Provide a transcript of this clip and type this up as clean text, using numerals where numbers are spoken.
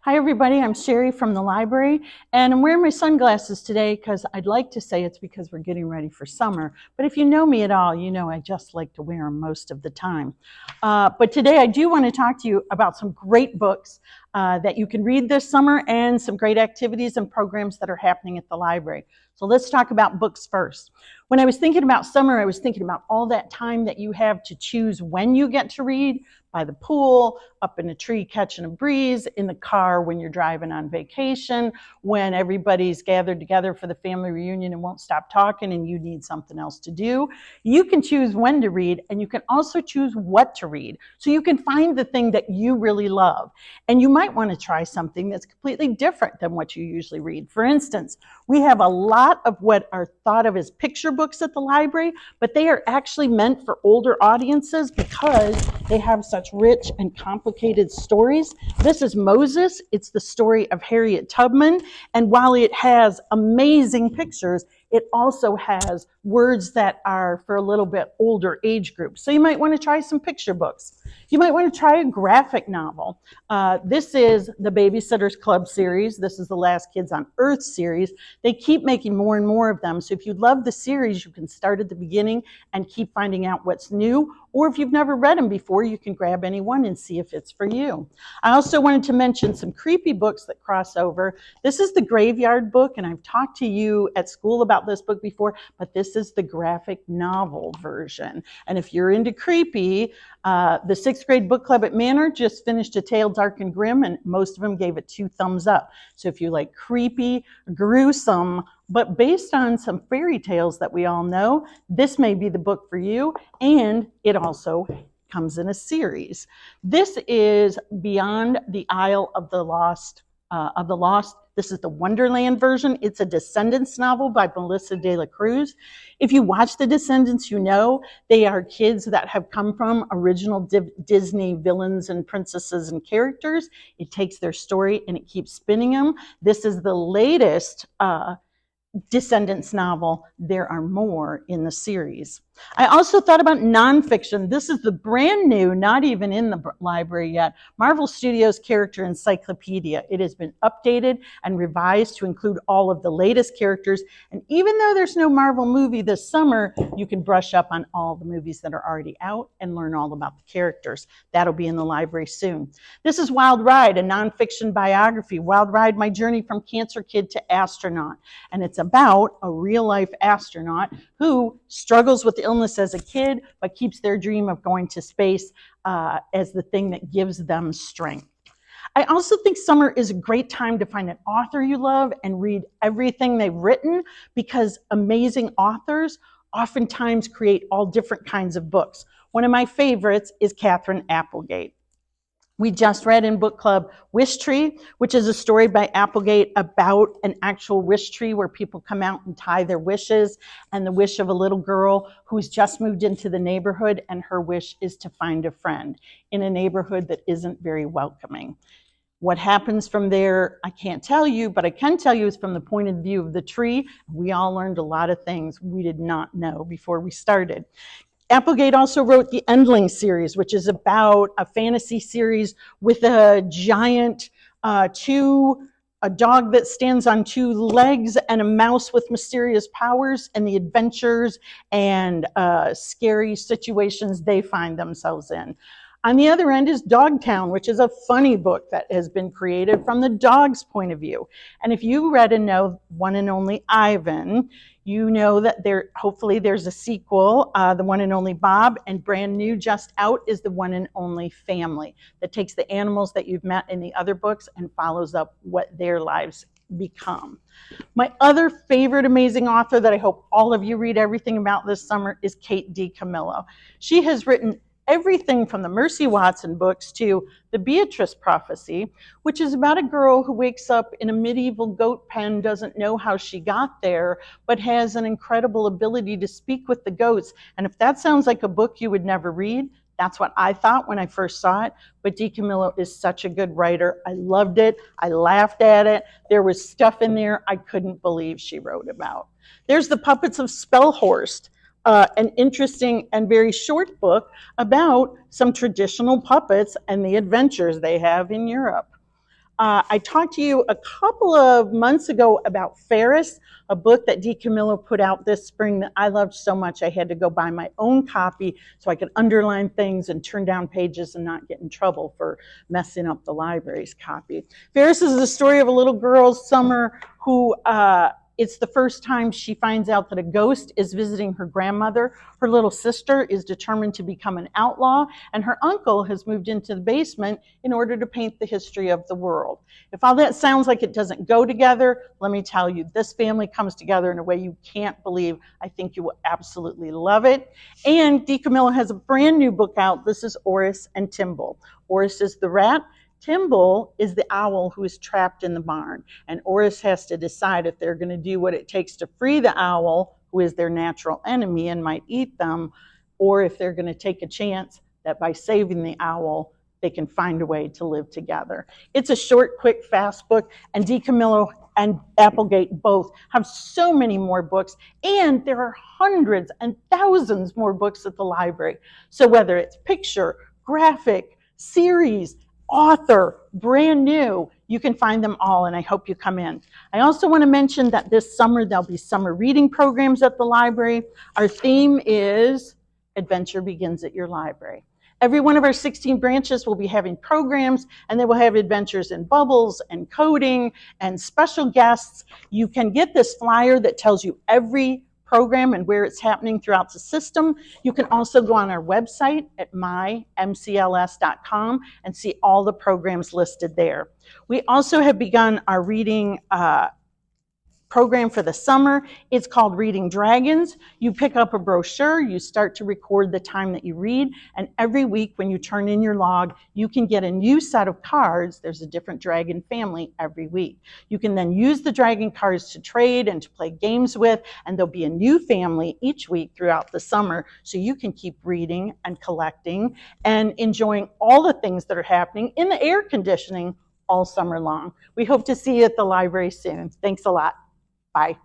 Hi everybody, I'm Sheree from the library, and I'm wearing my sunglasses today because I'd like to say it's because we're getting ready for summer, but if you know me at all, you know I just like to wear them most of the time. But today I do want to talk to you about some great books that you can read this summer and some great activities and programs that are happening at the library. So let's talk about books first. When I was thinking about summer, I was thinking about all that time that you have to choose when you get to read, by the pool, up in a tree catching a breeze, in the car when you're driving on vacation, when everybody's gathered together for the family reunion and won't stop talking and you need something else to do. You can choose when to read, and you can also choose what to read. So you can find the thing that you really love. And you might want to try something that's completely different than what you usually read. For instance, we have a lot of what are thought of as picture books at the library, but they are actually meant for older audiences because they have such rich and complicated stories. This is Moses. It's the story of Harriet Tubman. And while it has amazing pictures, it also has words that are for a little bit older age group. So you might want to try some picture books. You might want to try a graphic novel. This is the Babysitter's Club series. This is the Last Kids on Earth series. They keep making more and more of them. So if you love the series, you can start at the beginning and keep finding out what's new. Or if you've never read them before, you can grab any one and see if it's for you. I also wanted to mention some creepy books that cross over. This is the Graveyard Book, and I've talked to you at school about this book before, but this is the graphic novel version. And if you're into creepy, the sixth grade book club at Manor just finished A Tale Dark and Grim, and most of them gave it 2 thumbs up. So if you like creepy, gruesome, but based on some fairy tales that we all know, this may be the book for you, and it also comes in a series. This is Beyond the Isle of the Lost. This is the Wonderland version. It's a Descendants novel by Melissa de la Cruz. If you watch The Descendants, you know they are kids that have come from original Disney villains and princesses and characters. It takes their story and it keeps spinning them. This is the latest Descendants novel. There are more in the series. I also thought about nonfiction. This is the brand new, not even in the library yet, Marvel Studios Character Encyclopedia. It has been updated and revised to include all of the latest characters. And even though there's no Marvel movie this summer, you can brush up on all the movies that are already out and learn all about the characters. That'll be in the library soon. This is Wild Ride, a nonfiction biography. Wild Ride, My Journey from Cancer Kid to Astronaut. And it's about a real-life astronaut who struggles with illness as a kid, but keeps their dream of going to space as the thing that gives them strength. I also think summer is a great time to find an author you love and read everything they've written, because amazing authors oftentimes create all different kinds of books. One of my favorites is Katherine Applegate. We just read in book club Wish Tree, which is a story by Applegate about an actual wish tree where people come out and tie their wishes, and the wish of a little girl who's just moved into the neighborhood, and her wish is to find a friend in a neighborhood that isn't very welcoming. What happens from there, I can't tell you, but I can tell you is from the point of view of the tree. We all learned a lot of things we did not know before we started. Applegate also wrote the Endling series, which is about a fantasy series with a giant a dog that stands on 2 legs and a mouse with mysterious powers, and the adventures and scary situations they find themselves in. On the other end is Dogtown, which is a funny book that has been created from the dog's point of view. And if you read and know One and Only Ivan, you know that hopefully there's a sequel, The One and Only Bob, and brand new just out is The One and Only Family, that takes the animals that you've met in the other books and follows up what their lives become. My other favorite amazing author that I hope all of you read everything about this summer is Kate DiCamillo. She has written everything from the Mercy Watson books to the Beatrice Prophecy, which is about a girl who wakes up in a medieval goat pen, doesn't know how she got there, but has an incredible ability to speak with the goats. And if that sounds like a book you would never read, that's what I thought when I first saw it. But DiCamillo is such a good writer. I loved it. I laughed at it. There was stuff in there I couldn't believe she wrote about. There's The Puppets of Spellhorst, an interesting and very short book about some traditional puppets and the adventures they have in Europe. I talked to you a couple of months ago about Ferris, a book that Dee Camillo put out this spring that I loved so much I had to go buy my own copy so I could underline things and turn down pages and not get in trouble for messing up the library's copy. Ferris is the story of a little girl, Summer, who it's the first time she finds out that a ghost is visiting her grandmother. Her little sister is determined to become an outlaw, and her uncle has moved into the basement in order to paint the history of the world. If all that sounds like it doesn't go together, let me tell you, this family comes together in a way you can't believe. I think you will absolutely love it. And Dee Camillo has a brand new book out. This is Oris and Timble. Oris is the rat. Timble is the owl who is trapped in the barn, and Oris has to decide if they're going to do what it takes to free the owl, who is their natural enemy and might eat them, or if they're going to take a chance that by saving the owl, they can find a way to live together. It's a short, quick, fast book, and Dee Camillo and Applegate both have so many more books, and there are hundreds and thousands more books at the library. So whether it's picture, graphic, series, author, brand new, you can find them all, and I hope you come in. I also want to mention that this summer there'll be summer reading programs at the library. Our theme is Adventure Begins at Your Library. Every one of our 16 branches will be having programs, and they will have adventures in bubbles and coding and special guests. You can get this flyer that tells you every program and where it's happening throughout the system. You can also go on our website at mymcls.com and see all the programs listed there. We also have begun our reading program for the summer. It's called Reading Dragons. You pick up a brochure, you start to record the time that you read, and every week when you turn in your log, you can get a new set of cards. There's a different dragon family every week. You can then use the dragon cards to trade and to play games with, and there'll be a new family each week throughout the summer, so you can keep reading and collecting and enjoying all the things that are happening in the air conditioning all summer long. We hope to see you at the library soon. Thanks a lot. Bye.